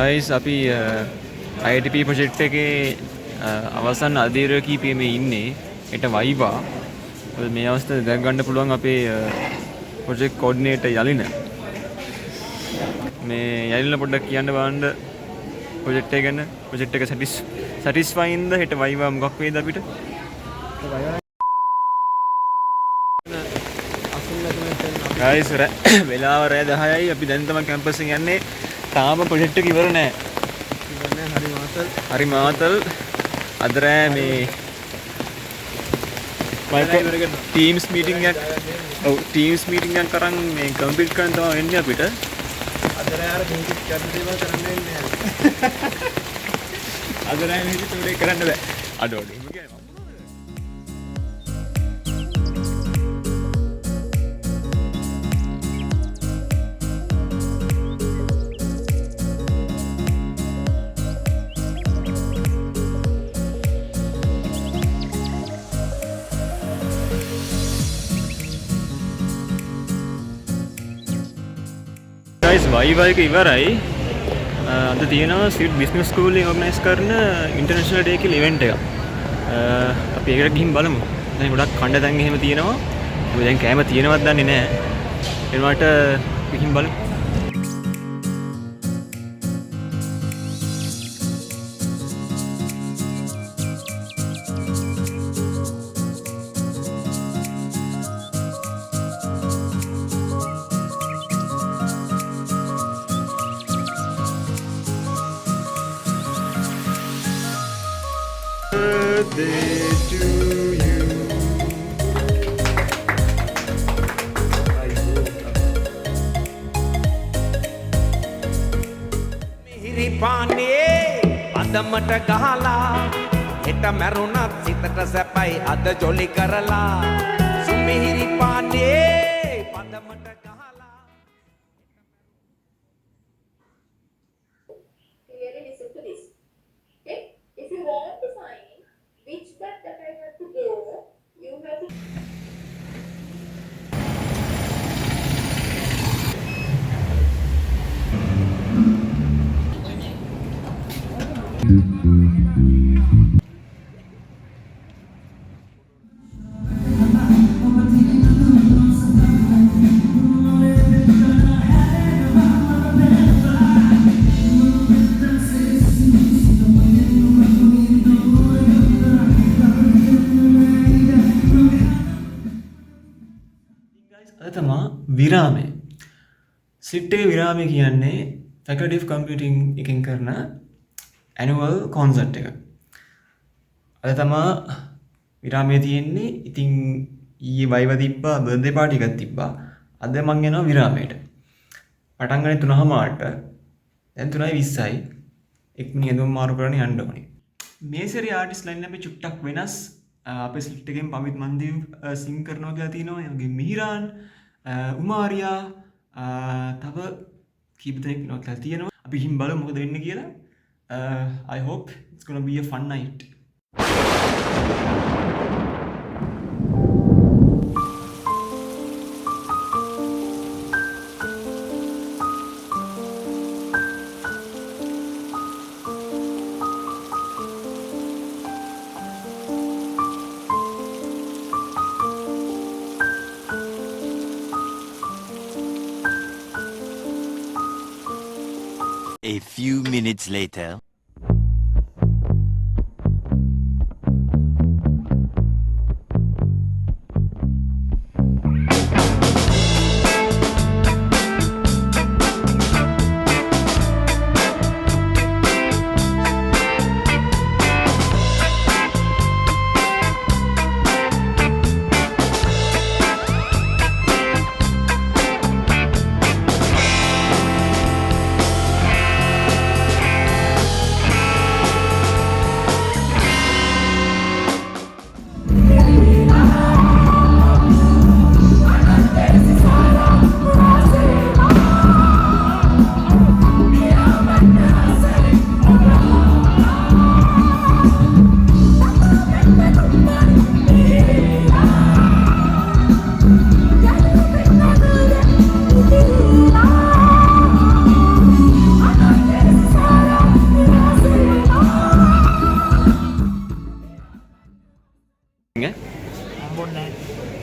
Guys අපි ITP project එකේ අවසන් අධීරය කීපෙමේ ඉන්නේ. ඒට වයිවා. මේ අවස්ථාවේ දැක් ගන්න පුළුවන් අපේ ප්‍රොජෙක්ට් කෝඩිනේටර් යලින. මේ යලින පොඩ්ඩක් කියන්න බලන්න ප්‍රොජෙක්ට් එක ගැන. ප්‍රොජෙක්ට් එක සැටිස්ෆයින්ද? හෙට වයිවා මොකක් වේද අපිට? ගයිස් වෙලාව රෑ 10යි. අපි දැන් තමයි කැම්පස් එකෙන් යන්නේ. තාම ප්‍රොජෙක්ට් එක ඉවර නෑ. හරි මාතල් අද රෑ මේ ටීම්ස් මීටින් එකක් කරන් මේ කම්ප්ලීට් කරන්න තමයි වෙන්නේ අපිට. අද රෑ අර බේසික් කරන දේවල් කරන්න වෙන්නේ නැහැ. අද රෑ මේක තුනේ කරන්න බෑ. අඩෝඩි. වයිවා එක ඉවරයි. අද තියෙනවා ස්විට් බිස්නස් ස්කූල් එකේ ඕගනයිස් කරන ඉන්ටර්නැෂනල් ඩේ කියලා ඉවෙන්ට් එකක්. අපි ඒකට ගිහින් බලමු. දැන් ගොඩක් කණ්ඩ තැන් එහෙම තියෙනවා. අපි දැන් කෑම තියෙනවද දන්නේ නැහැ. එනවාට ගිහින් බලමු. Birthday to you. Mihiri paane padamata gahala heta marunat sitata sapai ada jolly karala sumihiri paane padamata gahala. Clearly listen to this. Okay? If you want to find which step that I have to go, you have to. විරාමය. සිට් එකේ විරාමය කියන්නේ Faculty of Computing එකෙන් කරන annual concert එක. අද තමයි විරාමය තියෙන්නේ. ඉතින් ඊයේ වයිවා තිබ්බා, බර්ත්ඩේ පාටි එකක් තිබ්බා. අද මං යනවා විරාමයට. පටන් ගන්නේ 3:00ට. දැන් 3:20යි. එක් මිනිහ ඇඳුම් මාරු කරගෙන යන්න ඕනේ. මේ සැරේ ආටිස්ට් ලයින් අපේ චුට්ටක් වෙනස්. අපේ සිට් එකෙන් පමිත් මන්දීව් සිං කරනවා කියලා තියෙනවා. ඒ වගේ මිහිරාන් උමාරියා තව කීප දෙනෙක් ඉන්නවා කියලා තියෙනවා. අපි ගිහින් බලමු මොකද වෙන්නේ කියලා. I hope it's gonna be a fun night. A few minutes later.